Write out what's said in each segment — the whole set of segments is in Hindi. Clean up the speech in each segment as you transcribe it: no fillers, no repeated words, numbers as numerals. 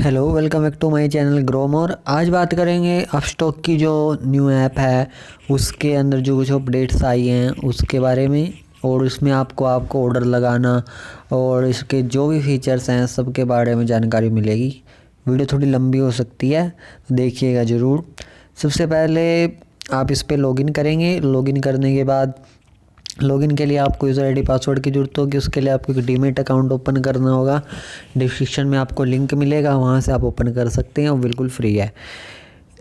Hello, welcome back to my channel Grow More. आज बात करेंगे अपस्टॉक की जो न्यू ऐप है उसके अंदर जो कुछ अपडेट्स आई हैं उसके बारे में, और इसमें आपको ऑर्डर लगाना और इसके जो भी फीचर्स हैं सब के बारे में जानकारी मिलेगी। वीडियो थोड़ी लंबी हो सकती है, देखिएगा ज़रूर। सबसे पहले आप इस पर लॉगिन करेंगे। लॉगिन करने के बाद लॉगिन के लिए आपको यूज़र आईडी पासवर्ड की ज़रूरत होगी। उसके लिए आपको एक डीमैट अकाउंट ओपन करना होगा। डिस्क्रिप्शन में आपको लिंक मिलेगा, वहाँ से आप ओपन कर सकते हैं और बिल्कुल फ्री है।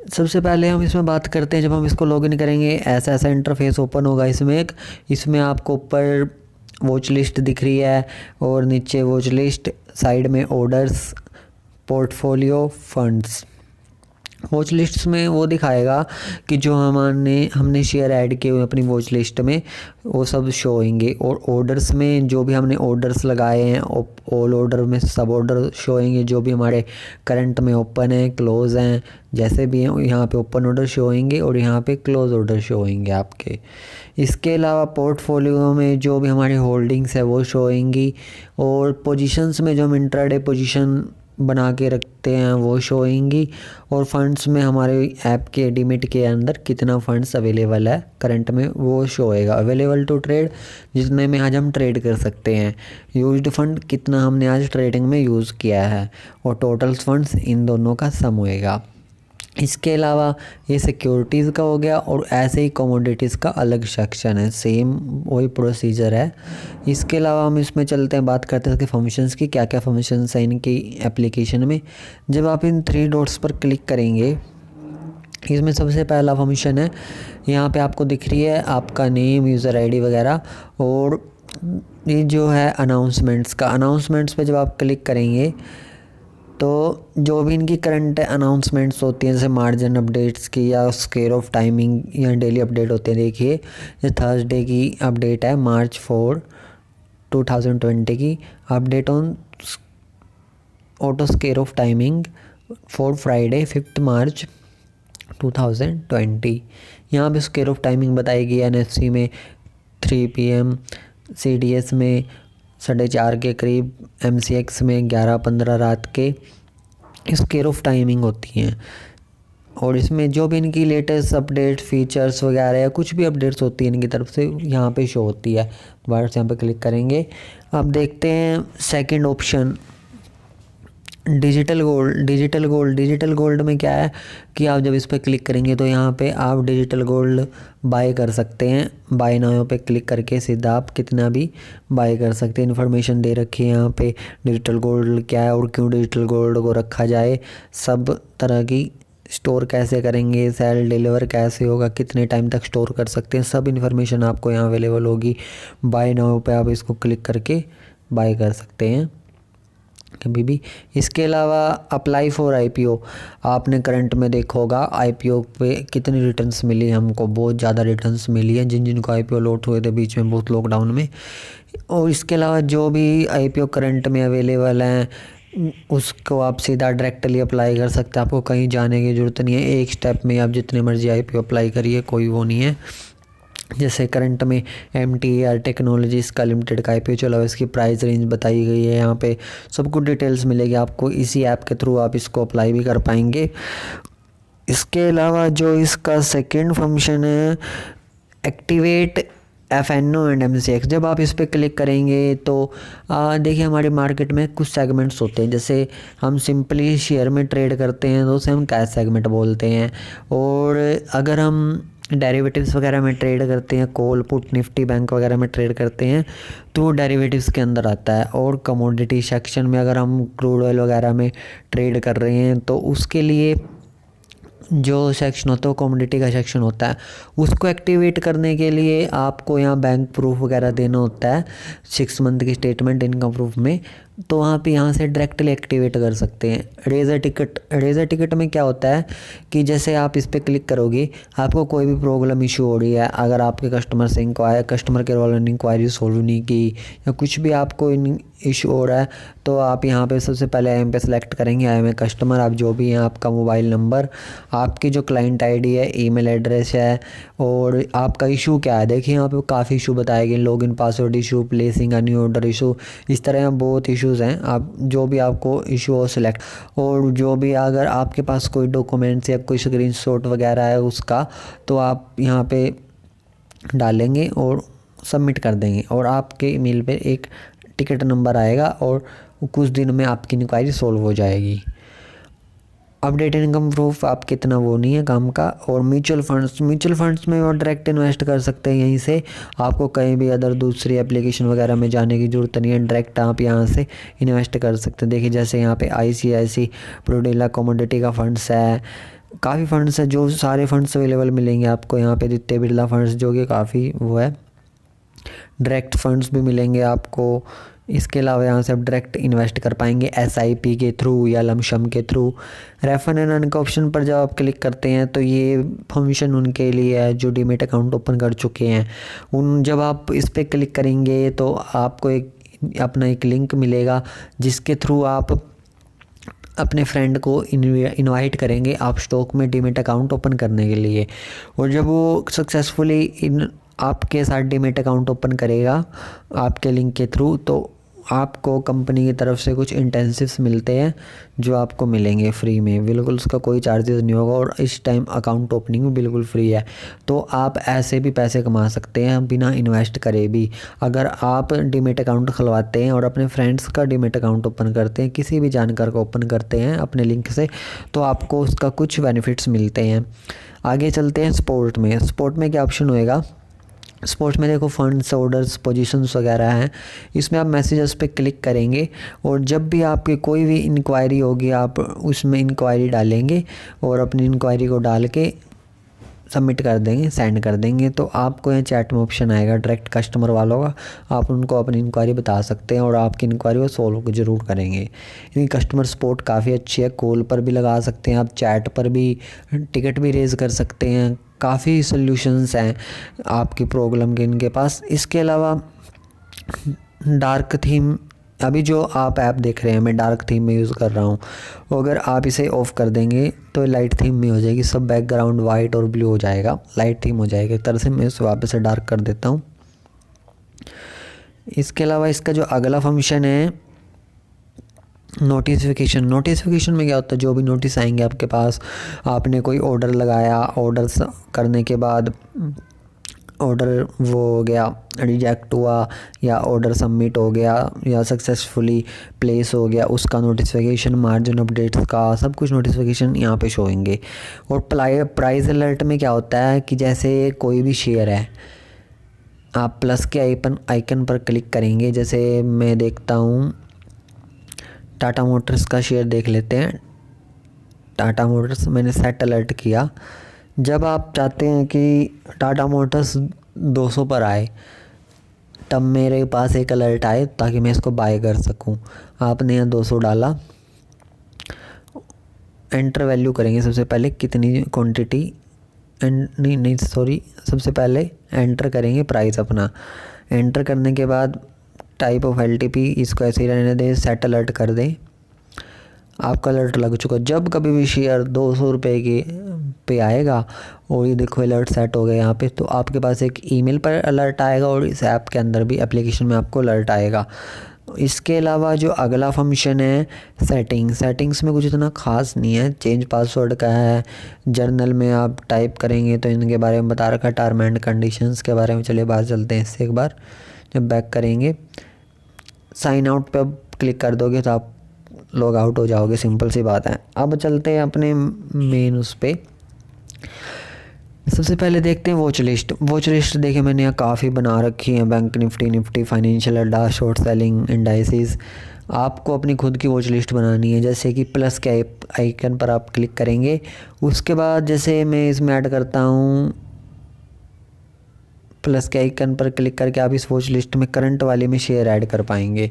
सबसे पहले हम इसमें बात करते हैं, जब हम इसको लॉगिन करेंगे ऐसा इंटरफेस ओपन होगा। इसमें आपको ऊपर वॉच लिस्ट दिख रही है और नीचे वॉच लिस्ट, साइड में orders, portfolio, funds. Watch lists में वो दिखाएगा कि जो हमने शेयर ऐड किए हुए अपनी वॉच लिस्ट में वो सब शो होंगे। और ऑर्डर्स में जो भी हमने ऑर्डर्स लगाए हैं ऑल ऑर्डर में सब ऑर्डर शो होंगे। जो भी हमारे करंट में ओपन है, क्लोज़ हैं, जैसे भी हैं यहाँ पे ओपन ऑर्डर शो होंगे और यहाँ पे क्लोज़ ऑर्डर शो होंगे आपके। इसके अलावा पोर्टफोलियो में जो भी हमारी होल्डिंग्स है वो शो होंगी। और पोजीशंस में जो हम इंट्राडे पोजीशन बना के रखते हैं वो शो होंगी। और फंड्स में हमारे ऐप के डीमैट के अंदर कितना फंड्स अवेलेबल है करंट में वो शो होएगा। अवेलेबल टू ट्रेड, जितने में आज हम ट्रेड कर सकते हैं। यूज्ड फंड, कितना हमने आज ट्रेडिंग में यूज़ किया है। और टोटल फंड्स, इन दोनों का सम होएगा। इसके अलावा ये सिक्योरिटीज़ का हो गया और ऐसे ही कमोडिटीज़ का अलग सेक्शन है, सेम वही प्रोसीजर है। इसके अलावा हम इसमें चलते हैं, बात करते हैं इसके फंक्शंस की, क्या क्या फंक्शंस हैं इनकी एप्लीकेशन में। जब आप इन 3 डॉट्स पर क्लिक करेंगे, इसमें सबसे पहला फंक्शन है, यहाँ पे आपको दिख रही है आपका नेम, यूज़र आईडी वगैरह। और ये जो है अनाउंसमेंट्स का, अनाउंसमेंट्स पे जब आप क्लिक करेंगे तो जो भी इनकी करंट अनाउंसमेंट्स होती हैं, जैसे मार्जिन अपडेट्स की या स्केयर ऑफ टाइमिंग या डेली अपडेट होते हैं। देखिए ये थर्सडे की अपडेट है, March 4, 2020 की update on auto square of timing for Friday 5 March 2020। यहाँ पे स्केयर ऑफ टाइमिंग बताई गई है। NFC में 3 PM, CDS में 4:30 के करीब, MCX में 11:15 रात के स्केयर ऑफ टाइमिंग होती हैं। और इसमें जो भी इनकी लेटेस्ट अपडेट फीचर्स वगैरह या कुछ भी अपडेट्स होती है इनकी तरफ से यहाँ पे शो होती है। दोबारा से यहाँ पे क्लिक करेंगे, अब देखते हैं सेकंड ऑप्शन, डिजिटल गोल्ड में क्या है कि आप जब इस पर क्लिक करेंगे तो यहाँ पे आप डिजिटल गोल्ड बाय कर सकते हैं। बाय नाउ पे क्लिक करके सीधा आप कितना भी बाय कर सकते हैं। इन्फॉर्मेशन दे रखी है यहाँ पे, डिजिटल गोल्ड क्या है और क्यों डिजिटल गोल्ड को रखा जाए, सब तरह की, स्टोर कैसे करेंगे, सेल डिलीवर कैसे होगा, कितने टाइम तक स्टोर कर सकते हैं, सब इन्फॉर्मेशन आपको यहाँ अवेलेबल होगी। बाय नाउ पे आप इसको क्लिक करके बाय कर सकते हैं कभी भी। इसके अलावा अप्लाई फॉर IPO, आपने करंट में देखा होगा IPO पे कितनी रिटर्न्स मिली हमको, बहुत ज़्यादा रिटर्न्स मिली है जिनको IPO लॉट हुए थे बीच में बहुत लॉकडाउन में। और इसके अलावा जो भी IPO करंट में अवेलेबल हैं उसको आप सीधा डायरेक्टली अप्लाई कर सकते हैं। आपको कहीं जाने की ज़रूरत नहीं है, एक स्टेप में आप जितने मर्जी IPO अप्लाई करिए, कोई वो नहीं है। जैसे करंट में MTAR टेक्नोलॉजीज़ का लिमिटेड का IPO चला हुआ, इसकी प्राइस रेंज बताई गई है। यहाँ पे सब कुछ डिटेल्स मिलेगी आपको, इसी ऐप के थ्रू आप इसको अप्लाई भी कर पाएंगे। इसके अलावा जो इसका सेकंड फंक्शन है, एक्टिवेट FNO एंड MCX, जब आप इस पर क्लिक करेंगे तो देखिए हमारे मार्केट में कुछ सेगमेंट्स होते हैं। जैसे हम सिंपली शेयर में ट्रेड करते हैं तो उसे हम कैश सेगमेंट बोलते हैं। और अगर हम डेरिवेटिव्स वगैरह में ट्रेड करते हैं, कॉल पुट निफ्टी बैंक वगैरह में ट्रेड करते हैं तो डेरिवेटिव्स के अंदर आता है। और कमोडिटी सेक्शन में अगर हम क्रूड ऑयल वगैरह में ट्रेड कर रहे हैं तो उसके लिए जो सेक्शन होता है वो कमोडिटी का सेक्शन होता है। उसको एक्टिवेट करने के लिए आपको यहाँ बैंक प्रूफ वगैरह देना होता है, 6 मंथ की स्टेटमेंट इनकम प्रूफ में। तो आप यहाँ से डायरेक्टली एक्टिवेट कर सकते हैं। रेजर टिकट में क्या होता है कि जैसे आप इस पर क्लिक करोगे, आपको कोई भी प्रॉब्लम इशू हो रही है, अगर आपके कस्टमर केयर वालों ने इंक्वायरी सोल्व नहीं की या कुछ भी आपको इशू हो रहा है, तो आप यहाँ पे सबसे पहले आई एम पे सेलेक्ट करेंगे, आई एम ए कस्टमर। आप जो भी हैं, आपका मोबाइल नंबर, आपकी जो क्लाइंट ID है, ईमेल एड्रेस है और आपका इशू क्या है। देखिए यहाँ पे काफ़ी इशू बताए गए, login password issue, placing a new order issue, इस तरह बहुत इशू इश्यूज़ हैं, आप जो भी आपको इशू हो सिलेक्ट, और जो भी अगर आपके पास कोई डॉक्यूमेंट्स या कोई स्क्रीनशॉट वगैरह है उसका, तो आप यहाँ पे डालेंगे और सबमिट कर देंगे और आपके ईमेल पे एक टिकट नंबर आएगा और कुछ दिन में आपकी इंक्वायरी सॉल्व हो जाएगी। अपडेटेड इनकम प्रूफ आपके इतना वो नहीं है काम का। और म्यूचुअल फंड्स में और डायरेक्ट इन्वेस्ट कर सकते हैं यहीं से, आपको कहीं भी अदर दूसरी एप्लीकेशन वगैरह में जाने की ज़रूरत नहीं है, डायरेक्ट आप यहाँ से इन्वेस्ट कर सकते हैं। देखिए जैसे यहाँ पे ICICI प्रूडेंशियल कमोडिटी का फंड्स है, काफ़ी फंड्स है, जो सारे फंड्स अवेलेबल मिलेंगे आपको यहाँ पे। आदित्य बिरला फंड्स जो कि काफ़ी वो है, डायरेक्ट फंड्स भी मिलेंगे आपको। इसके अलावा यहाँ से आप डायरेक्ट इन्वेस्ट कर पाएंगे SIP के थ्रू या लमसम के थ्रू। रेफर एंड अर्न के ऑप्शन पर जब आप क्लिक करते हैं तो ये फंक्शन उनके लिए है जो डीमेट अकाउंट ओपन कर चुके हैं। जब आप इस पर क्लिक करेंगे तो आपको अपना एक लिंक मिलेगा जिसके थ्रू आप अपने फ्रेंड को इनवाइट करेंगे आप स्टॉक में डीमेट अकाउंट ओपन करने के लिए। और जब वो सक्सेसफुली आपके साथ डीमेट अकाउंट ओपन करेगा आपके लिंक के थ्रू, तो आपको कंपनी की तरफ से कुछ इंटेंसिव्स मिलते हैं जो आपको मिलेंगे फ्री में, बिल्कुल उसका कोई चार्जेस नहीं होगा। और इस टाइम अकाउंट ओपनिंग भी बिल्कुल फ्री है, तो आप ऐसे भी पैसे कमा सकते हैं बिना इन्वेस्ट करे भी। अगर आप डीमेट अकाउंट खुलवाते हैं और अपने फ्रेंड्स का डीमेट अकाउंट ओपन करते हैं, किसी भी जानकार को ओपन करते हैं अपने लिंक से, तो आपको उसका कुछ बेनिफिट्स मिलते हैं। आगे चलते हैं स्पोर्ट में क्या ऑप्शन होएगा। स्पोर्ट्स में देखो फंड्स, ऑर्डर्स, पोजीशंस वगैरह हैं। इसमें आप मैसेजेस पे क्लिक करेंगे और जब भी आपकी कोई भी इंक्वायरी होगी आप उसमें इंक्वायरी डालेंगे और अपनी इंक्वायरी को डाल के सबमिट कर देंगे, सेंड कर देंगे, तो आपको यहाँ चैट में ऑप्शन आएगा डायरेक्ट कस्टमर वालों का। आप उनको अपनी इंक्वायरी बता सकते हैं और आपकी इंक्वायरी वो सॉल्व ज़रूर करेंगे। इनकी कस्टमर सपोर्ट काफ़ी अच्छी है, कॉल पर भी लगा सकते हैं आप, चैट पर भी, टिकट भी रेज़ कर सकते हैं, काफ़ी सॉल्यूशंस हैं आपकी प्रॉब्लम के इनके पास। इसके अलावा डार्क थीम, अभी जो आप ऐप देख रहे हैं मैं डार्क थीम में यूज़ कर रहा हूँ, अगर आप इसे ऑफ़ कर देंगे तो लाइट थीम में हो जाएगी, सब बैकग्राउंड वाइट और ब्लू हो जाएगा, लाइट थीम हो जाएगी। एक तरह से मैं इसे वापस से डार्क कर देता हूँ। इसके अलावा इसका जो अगला फंक्शन है नोटिफिकेशन में क्या होता है, जो भी नोटिस आएंगे आपके पास, आपने कोई ऑर्डर लगाया, ऑर्डर करने के बाद ऑर्डर वो हो गया, रिजेक्ट हुआ या ऑर्डर सबमिट हो गया या सक्सेसफुली प्लेस हो गया, उसका नोटिफिकेशन, मार्जिन अपडेट्स का सब कुछ नोटिफिकेशन यहाँ पे शो होंगे। और प्राइस अलर्ट में क्या होता है कि जैसे कोई भी शेयर है, आप प्लस के आइकन पर क्लिक करेंगे। जैसे मैं देखता हूँ टाटा मोटर्स का शेयर देख लेते हैं। टाटा मोटर्स मैंने सेट अलर्ट किया। जब आप चाहते हैं कि टाटा मोटर्स 200 पर आए तब मेरे पास एक अलर्ट आए ताकि मैं इसको बाय कर सकूं। आपने यहाँ 200 डाला, एंटर वैल्यू करेंगे सबसे पहले कितनी क्वांटिटी, सबसे पहले एंटर करेंगे प्राइस अपना। एंटर करने के बाद टाइप ऑफ LTP इसको ऐसे ही रहने दें, सेट अलर्ट कर दें। आपका अलर्ट लग चुका। जब कभी भी शेयर 200 रुपये के पे आएगा और ये देखो अलर्ट सेट हो गया यहाँ पे, तो आपके पास एक ईमेल पर अलर्ट आएगा और इस ऐप के अंदर भी एप्लीकेशन में आपको अलर्ट आएगा। इसके अलावा जो अगला फंक्शन है सेटिंग्स में कुछ इतना ख़ास नहीं है, चेंज पासवर्ड का है। जर्नल में आप टाइप करेंगे तो इनके बारे में बता रखा है, टर्म एंड कंडीशंस के बारे में। चलिए बात चलते हैं इससे एक बार। जब बैक करेंगे साइन आउट पे अब क्लिक कर दोगे तो आप लॉग आउट हो जाओगे, सिंपल सी बात है। अब चलते हैं अपने मेन उस पे। सबसे पहले देखते हैं वॉच लिस्ट देखिए मैंने यहाँ काफ़ी बना रखी है, बैंक निफ्टी, फाइनेंशियल अड्डा, शॉर्ट सेलिंग, इंडाइसिस। आपको अपनी खुद की वॉच लिस्ट बनानी है। जैसे कि प्लस के आइकन पर आप क्लिक करेंगे, उसके बाद जैसे मैं इसमें ऐड करता हूँ, प्लस के आइकन पर क्लिक करके आप इस वॉच लिस्ट में करंट वाले में शेयर ऐड कर पाएंगे।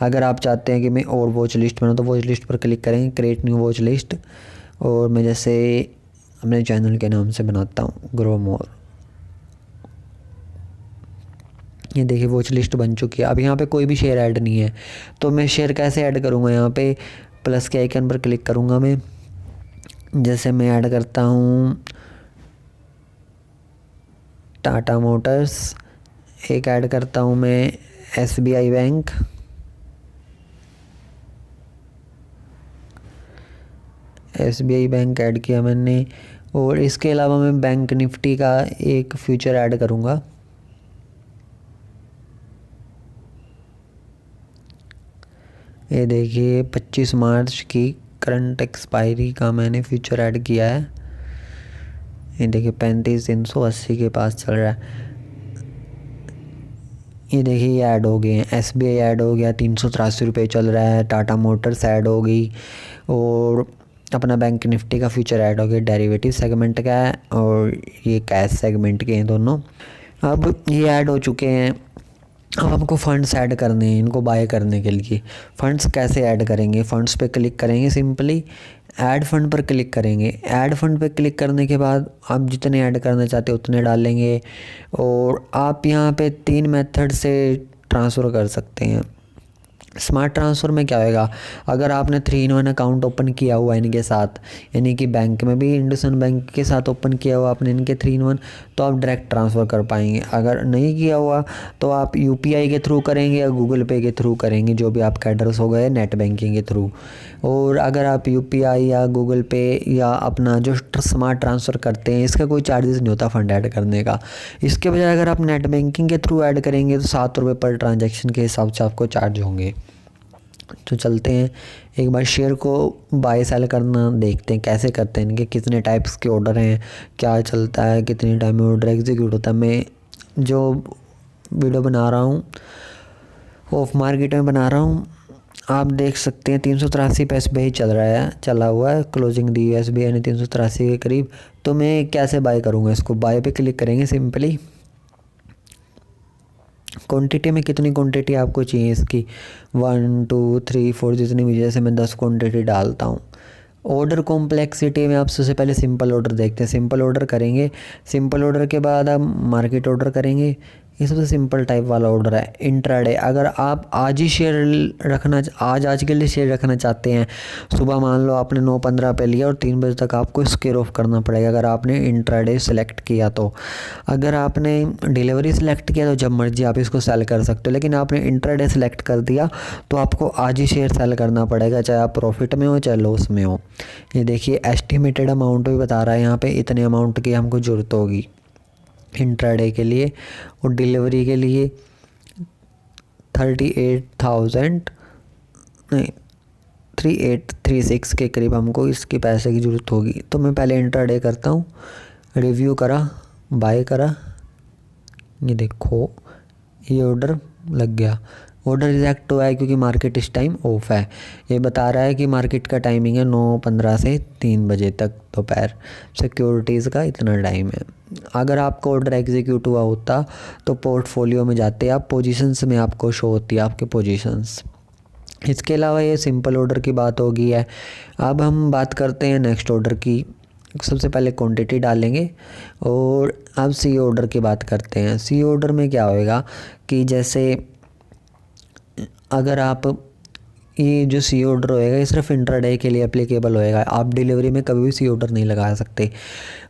अगर आप चाहते हैं कि मैं और वॉच लिस्ट बनाऊँ तो वॉच लिस्ट पर क्लिक करेंगे, क्रिएट न्यू वॉच लिस्ट, और मैं जैसे अपने चैनल के नाम से बनाता हूँ ग्रो मोर। ये देखिए वॉच लिस्ट बन चुकी है। अब यहाँ पे कोई भी शेयर ऐड नहीं है, तो मैं शेयर कैसे ऐड करूँगा, यहाँ पे प्लस के आइकन पर क्लिक करूँगा मैं। जैसे मैं ऐड करता हूँ टाटा मोटर्स, एक ऐड करता हूँ मैं SBI bank, SBI bank add किया मैंने, और इसके अलावा मैं बैंक निफ्टी का एक फ्यूचर ऐड करूँगा। ये देखिए 25 मार्च की करंट एक्सपायरी का मैंने फ्यूचर ऐड किया है। ये देखिए 35,380 के पास चल रहा है। ये देखिए ये ऐड हो गए हैं। SBI ऐड हो गया, 383 रुपये चल रहा है। टाटा मोटर्स ऐड हो गई, और अपना बैंक निफ्टी का फ्यूचर ऐड हो गया। डेरिवेटिव सेगमेंट का है और ये कैश सेगमेंट के हैं दोनों। अब ये ऐड हो चुके हैं। अब हमको फ़ंड्स ऐड करने हैं इनको बाय करने के लिए। फ़ंड्स कैसे ऐड करेंगे? फ़ंड्स पे क्लिक करेंगे, सिंपली ऐड फंड पर क्लिक करेंगे। ऐड फंड पे क्लिक करने के बाद आप जितने ऐड करना चाहते हो उतने डालेंगे, और आप यहाँ पे 3 मेथड से ट्रांसफ़र कर सकते हैं। स्मार्ट ट्रांसफ़र में क्या होएगा, अगर आपने 3-in-1 अकाउंट ओपन किया हुआ है इनके साथ, यानी कि बैंक में भी इंडसइंड बैंक के साथ ओपन किया हुआ आपने इनके 3-in-1, तो आप डायरेक्ट ट्रांसफ़र कर पाएंगे। अगर नहीं किया हुआ तो आप UPI के थ्रू करेंगे या गूगल पे के थ्रू करेंगे, जो भी आपका एड्रेस हो गए नेट बैंकिंग के थ्रू। और अगर आप UPI या गूगल पे या अपना जो स्मार्ट ट्रांसफ़र करते हैं, इसका कोई चार्जेस नहीं होता फ़ंड ऐड करने का। इसके बजाय अगर आप नेट बैंकिंग के थ्रू ऐड करेंगे तो 7 रुपये पर ट्रांजैक्शन के हिसाब से आपको चार्ज होंगे। तो चलते हैं एक बार शेयर को बाय सेल करना देखते हैं कैसे करते हैं, इनके कितने टाइप्स के ऑर्डर हैं, क्या चलता है, कितने टाइम में ऑर्डर एग्जीक्यूट होता है। मैं जो वीडियो बना रहा हूँ ऑफ मार्केट में बना रहा हूँ, आप देख सकते हैं 383 पे SBI चला हुआ है। क्लोजिंग दी SBI ने 383 के करीब। तो मैं कैसे बाय करूँगा इसको? बाय पे क्लिक करेंगे सिंपली। क्वांटिटी में कितनी क्वांटिटी आपको चाहिए इसकी, 1 2 3 4 जितनी भी, जैसे मैं 10 क्वांटिटी डालता हूँ। ऑर्डर कॉम्प्लेक्सिटी में आप सबसे पहले सिंपल ऑर्डर देखते हैं। सिंपल ऑर्डर करेंगे, सिंपल ऑर्डर के बाद आप मार्केट ऑर्डर करेंगे। ये सबसे सिंपल टाइप वाला ऑर्डर है। इंट्राडे, अगर आप आज ही शेयर रखना, आज के लिए शेयर रखना चाहते हैं, सुबह मान लो आपने 9:15 पे लिया और 3 बजे तक आपको स्क्वेयर ऑफ करना पड़ेगा अगर आपने इंट्राडे सेलेक्ट किया तो। अगर आपने डिलीवरी सेलेक्ट किया तो जब मर्जी आप इसको सेल कर सकते हो, लेकिन आपने इंट्राडे सेलेक्ट कर दिया तो आपको आज ही शेयर सेल करना पड़ेगा, चाहे आप प्रॉफिट में हो चाहे लॉस में हो। ये देखिए एस्टिमेटेड अमाउंट भी बता रहा है यहाँ पे, इतने अमाउंट की हमको ज़रूरत होगी इंट्राडे के लिए, और डिलीवरी के लिए 3836 के करीब हमको इसके पैसे की ज़रूरत होगी। तो मैं पहले इंट्राडे करता हूँ। रिव्यू करा, बाय करा, ये देखो ये ऑर्डर लग गया। ऑर्डर रिजेक्ट हुआ है क्योंकि मार्केट इस टाइम ऑफ है। ये बता रहा है कि मार्केट का टाइमिंग है 9:15 से 3 बजे तक दोपहर। सिक्योरिटीज़ का इतना टाइम है। अगर आपका ऑर्डर एग्जीक्यूट हुआ होता तो पोर्टफोलियो में जाते आप, पोजीशंस में आपको शो होती है आपके पोजीशंस। इसके अलावा ये सिंपल ऑर्डर की बात होगी है। अब हम बात करते हैं नेक्स्ट ऑर्डर की। सबसे पहले क्वांटिटी डालेंगे और अब सी ऑर्डर की बात करते हैं। सी ऑर्डर में क्या होएगा कि जैसे अगर आप ये जो सी ऑर्डर होएगा ये सिर्फ इंट्राडे के लिए एप्लीकेबल होएगा। आप डिलीवरी में कभी भी सी ऑर्डर नहीं लगा सकते।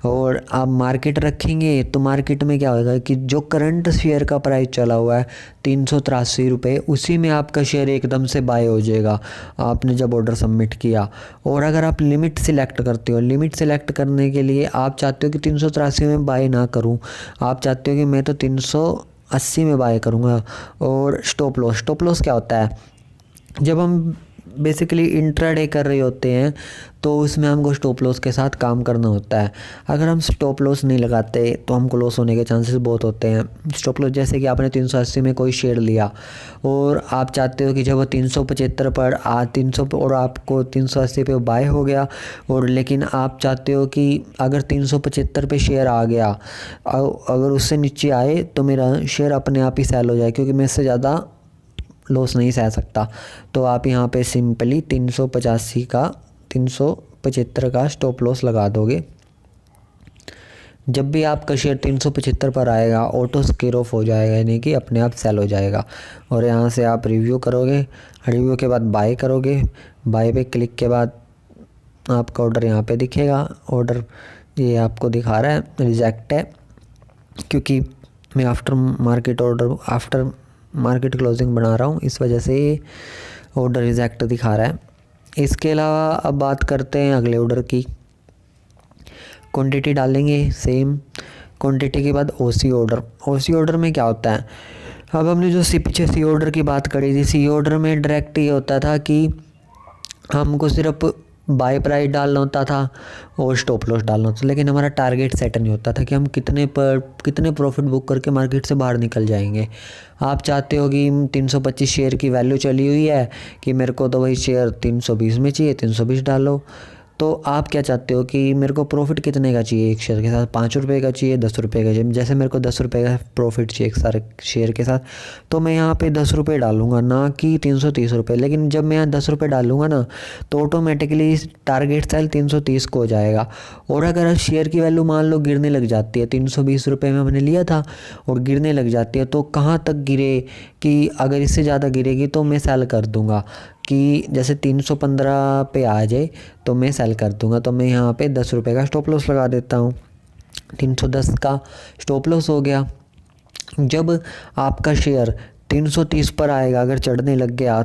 और आप मार्केट रखेंगे तो मार्केट में क्या होएगा कि जो करंट शेयर का प्राइस चला हुआ है 383 रुपये, उसी में आपका शेयर एकदम से बाय हो जाएगा आपने जब ऑर्डर सबमिट किया। और अगर आप लिमिट सिलेक्ट करते हो, लिमिट सिलेक्ट करने के लिए आप चाहते हो कि 383 में बाय ना करूँ, आप चाहते हो कि मैं तो 380 में बाय करूँगा। और स्टॉप लॉस क्या होता है, जब हम बेसिकली इंट्राडे कर रहे होते हैं तो उसमें हमको स्टॉप लॉस के साथ काम करना होता है। अगर हम स्टॉप लॉस नहीं लगाते तो हमको लॉस होने के चांसेस बहुत होते हैं। स्टॉप लॉस जैसे कि आपने 380 में कोई शेयर लिया और आप चाहते हो कि जब वो 375 पर 300 और आपको 380 पे बाय हो गया, और लेकिन आप चाहते हो कि अगर 375 पे शेयर आ गया, अगर उससे नीचे आए तो मेरा शेयर अपने आप ही सेल हो जाए क्योंकि मैं इससे ज़्यादा लॉस नहीं सह सकता। तो आप यहाँ पे सिंपली 375 का स्टॉप लॉस लगा दोगे। जब भी आपका शेयर 375 पर आएगा ऑटो स्क्वेयर ऑफ हो जाएगा, यानी कि अपने आप सेल हो जाएगा। और यहाँ से आप रिव्यू करोगे, रिव्यू के बाद बाय करोगे। बाय पे क्लिक के बाद आपका ऑर्डर यहाँ पे दिखेगा। ऑर्डर ये आपको दिखा रहा है रिजेक्ट है क्योंकि मैं आफ्टर मार्केट क्लोजिंग बना रहा हूँ, इस वजह से ऑर्डर रिजेक्ट दिखा रहा है। इसके अलावा अब बात करते हैं अगले ऑर्डर की। क्वांटिटी डालेंगे सेम, क्वांटिटी के बाद ओसी ऑर्डर। ओसी ऑर्डर में क्या होता है, अब हमने जो पीछे सी ऑर्डर की बात करी थी, सी ऑर्डर में डायरेक्ट ये होता था कि हमको सिर्फ बाय प्राइस डालना होता था और स्टॉप लॉस डालना होता था, लेकिन हमारा टारगेट सेट नहीं होता था कि हम कितने प्रॉफिट बुक करके मार्केट से बाहर निकल जाएंगे। आप चाहते हो कि 325 शेयर की वैल्यू चली हुई है कि मेरे को तो वही शेयर 320 में चाहिए, 320 डालो। तो आप क्या चाहते हो कि मेरे को प्रॉफिट कितने का चाहिए एक शेयर के साथ, 5 रुपये का चाहिए, 10 रुपये का चाहिए। जैसे मेरे को 10 रुपये का प्रॉफिट चाहिए एक सारे शेयर के साथ, तो मैं यहाँ पे 10 रुपये डालूंगा, ना कि 330 रुपये। लेकिन जब मैं यहाँ 10 रुपये डालूंगा ना, तो ऑटोमेटिकली टारगेट सेल 330 को हो जाएगा। और अगर शेयर की वैल्यू मान लो गिरने लग जाती है, 320 रुपये में हमने लिया था और गिरने लग जाती है, तो कहाँ तक गिरे कि अगर इससे ज़्यादा गिरेगी तो मैं सेल कर दूँगा, कि जैसे 315 पे आ जाए तो मैं सेल कर दूंगा। तो मैं यहाँ पे 10 रुपये का स्टॉप लॉस लगा देता हूँ, 310 का स्टॉप लॉस हो गया। जब आपका शेयर 330 पर आएगा, अगर चढ़ने लग गया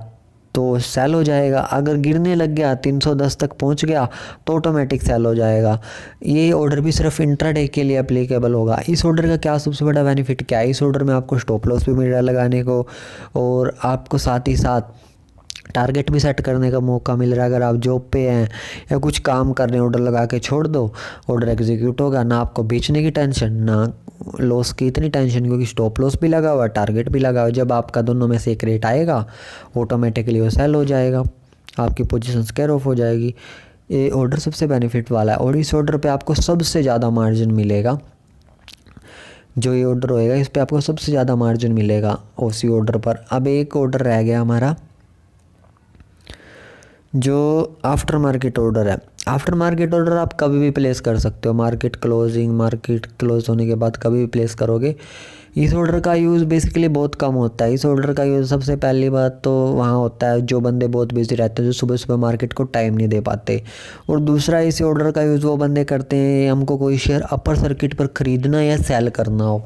तो सेल हो जाएगा, अगर गिरने लग गया 310 तक पहुंच गया तो ऑटोमेटिक सेल हो जाएगा। ये ऑर्डर भी सिर्फ इंट्राडे के लिए एप्लीकेबल होगा। इस ऑर्डर का क्या सबसे बड़ा बेनिफिट क्या है, इस ऑर्डर में आपको स्टॉप लॉस भी मिल रहा है लगाने को, और आपको साथ ही साथ टारगेट भी सेट करने का मौका मिल रहा है। अगर आप जॉब पे हैं या कुछ काम कर रहे हैं, ऑर्डर लगा के छोड़ दो, ऑर्डर एग्जीक्यूट होगा, ना आपको बेचने की टेंशन, ना लॉस की इतनी टेंशन, क्योंकि स्टॉप लॉस भी लगा हुआ, टारगेट भी लगा हुआ। जब आपका दोनों में से एक रेट आएगा ऑटोमेटिकली वो सेल हो जाएगा, आपकी पोजीशन स्क्वायर ऑफ हो जाएगी। ये ऑर्डर सबसे बेनिफिट वाला है, और इस ऑर्डर पे आपको सबसे ज़्यादा मार्जिन मिलेगा। जो ये ऑर्डर होएगा इस पर आपको सबसे ज़्यादा मार्जिन मिलेगा ओसी ऑर्डर पर। अब एक ऑर्डर रह गया हमारा जो आफ्टर मार्केट ऑर्डर है। आफ्टर मार्केट ऑर्डर आप कभी भी प्लेस कर सकते हो, मार्केट क्लोज होने के बाद कभी भी प्लेस करोगे। इस ऑर्डर का यूज़ बेसिकली बहुत कम होता है। इस ऑर्डर का यूज़ सबसे पहली बात तो वहाँ होता है जो बंदे बहुत बिजी रहते हैं, जो सुबह सुबह मार्केट को टाइम नहीं दे पाते। और दूसरा, इस ऑर्डर का यूज़ वो बंदे करते हैं हमको कोई शेयर अपर सर्किट पर ख़रीदना या सेल करना हो।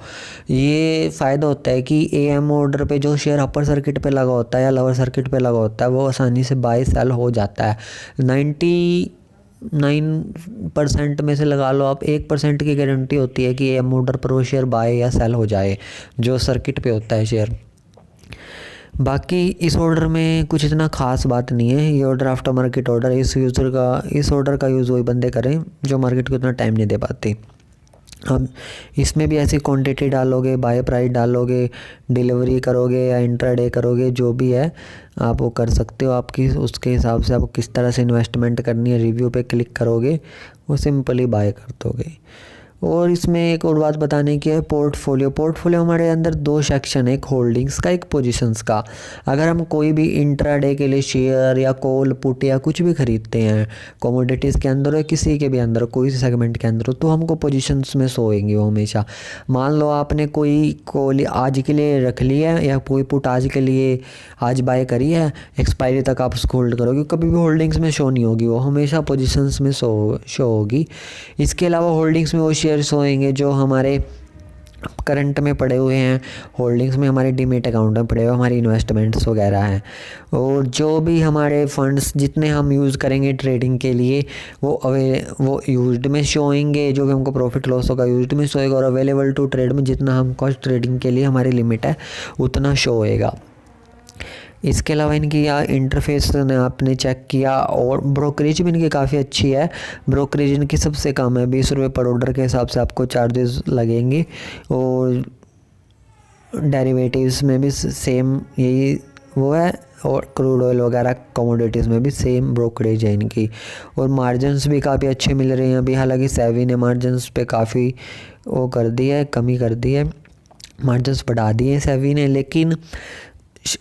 ये फ़ायदा होता है कि AM ऑर्डर पे जो शेयर अपर सर्किट पे लगा होता है या लोअर सर्किट पे लगा होता है वो आसानी से बाय सेल हो जाता है। 99% में से लगा लो आप 1% की गारंटी होती है कि AM ऑर्डर पर वो शेयर बाय या सेल हो जाए जो सर्किट पे होता है शेयर। बाकी इस ऑर्डर में कुछ इतना ख़ास बात नहीं है। ये ऑर्डर आफ्टर मार्केट ऑर्डर, इस ऑर्डर का यूज़ वही बंदे करें जो मार्केट को इतना टाइम नहीं दे पाते। अब इसमें भी ऐसी क्वांटिटी डालोगे, बाय प्राइस डालोगे, डिलीवरी करोगे या इंट्राडे करोगे, जो भी है आप वो कर सकते हो। आपकी उसके हिसाब से आपको किस तरह से इन्वेस्टमेंट करनी है, रिव्यू पे क्लिक करोगे, वो सिंपली बाय कर दोगे। और इसमें एक और बात बताने की है, पोर्टफोलियो हमारे अंदर 2 सेक्शन है, एक होल्डिंग्स का, एक पोजीशंस का। अगर हम कोई भी इंट्राडे के लिए शेयर या कॉल पुट या कुछ भी खरीदते हैं कमोडिटीज़ के अंदर या किसी के भी अंदर, कोई सी सेगमेंट के अंदर, तो हमको पोजीशंस में शो होंगी वो हमेशा। मान लो आपने कोई कॉल आज के लिए रख लिया है या कोई पुट आज के लिए आज बाय करी है, एक्सपायरी तक आप उसको होल्ड करोगे, कभी भी होल्डिंग्स में शो नहीं होगी, वो हमेशा पोजीशंस में शो होगी। इसके अलावा होल्डिंग्स में वो शेयर्स होंगे जो हमारे करंट में पड़े हुए हैं, होल्डिंग्स में हमारे डीमेट अकाउंट में पड़े हुए हमारी इन्वेस्टमेंट्स वगैरह हैं। और जो भी हमारे फंड्स जितने हम यूज़ करेंगे ट्रेडिंग के लिए वो यूज्ड में शो होंगे, जो भी हमको प्रॉफिट लॉस होगा यूज्ड में शो होगा, और अवेलेबल टू ट्रेड में जितना हमको ट्रेडिंग के लिए हमारी लिमिट है उतना शो होएगा। इसके अलावा इनकी इंटरफेस ने आपने चेक किया, और ब्रोकरेज भी इनकी काफ़ी अच्छी है। ब्रोकरेज इनकी सबसे कम है, 20 रुपये पर ऑर्डर के हिसाब से आपको चार्जेस लगेंगे। और डेरिवेटिव्स में भी सेम यही वो है, और क्रूड ऑयल वगैरह कमोडिटीज़ में भी सेम ब्रोकरेज है इनकी। और मार्जिन्स भी काफ़ी अच्छे मिल रहे हैं अभी, हालांकि सेबी ने मार्जिन्स पे काफ़ी वो कर दी है, कमी कर दी है, मार्जिन्स बढ़ा दिए सेबी ने, लेकिन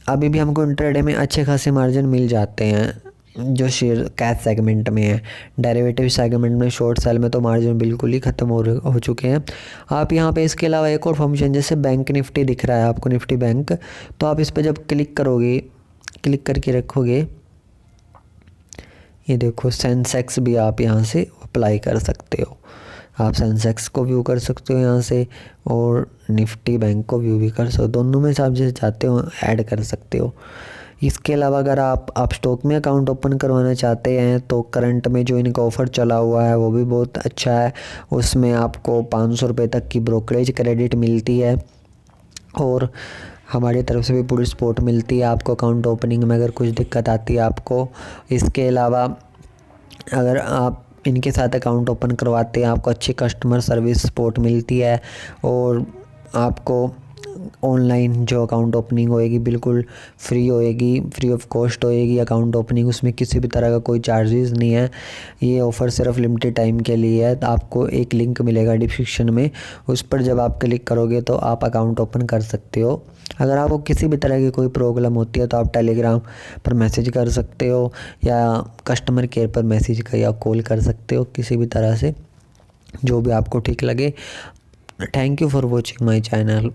अभी भी हमको इंट्राडे में अच्छे खासे मार्जिन मिल जाते हैं जो शेयर कैश सेगमेंट में है। डेरिवेटिव सेगमेंट में शॉर्ट सेल में तो मार्जिन बिल्कुल ही ख़त्म हो चुके हैं। आप यहाँ पे इसके अलावा एक और फंक्शन, जैसे बैंक निफ्टी दिख रहा है आपको, निफ्टी बैंक, तो आप इस पर जब क्लिक करोगे, क्लिक करके रखोगे, ये देखो सेंसेक्स भी आप यहाँ से अप्लाई कर सकते हो। आप सेंसेक्स को व्यू कर सकते हो यहाँ से, और निफ्टी बैंक को व्यू भी कर सकते हो। दोनों में से आप जैसे चाहते हो ऐड कर सकते हो। इसके अलावा अगर आप स्टॉक में अकाउंट ओपन करवाना चाहते हैं तो करंट में जो इनका ऑफ़र चला हुआ है वो भी बहुत अच्छा है। उसमें आपको 500 रुपये तक की ब्रोकरेज क्रेडिट मिलती है और हमारी तरफ से भी पूरी सपोर्ट मिलती है आपको अकाउंट ओपनिंग में अगर कुछ दिक्कत आती है आपको। इसके अलावा अगर आप इनके साथ अकाउंट ओपन करवाते हैं आपको अच्छी कस्टमर सर्विस सपोर्ट मिलती है और आपको ऑनलाइन जो अकाउंट ओपनिंग होएगी बिल्कुल फ्री होएगी, फ्री ऑफ कॉस्ट होएगी अकाउंट ओपनिंग। उसमें किसी भी तरह का कोई चार्जेस नहीं है। ये ऑफ़र सिर्फ लिमिटेड टाइम के लिए है। तो आपको एक लिंक मिलेगा डिस्क्रिप्शन में, उस पर जब आप क्लिक करोगे तो आप अकाउंट ओपन कर सकते हो। अगर आपको किसी भी तरह की कोई प्रॉब्लम होती है तो आप टेलीग्राम पर मैसेज कर सकते हो या कस्टमर केयर पर मैसेज कर या कॉल कर सकते हो, किसी भी तरह से जो भी आपको ठीक लगे। Thank you for watching my channel.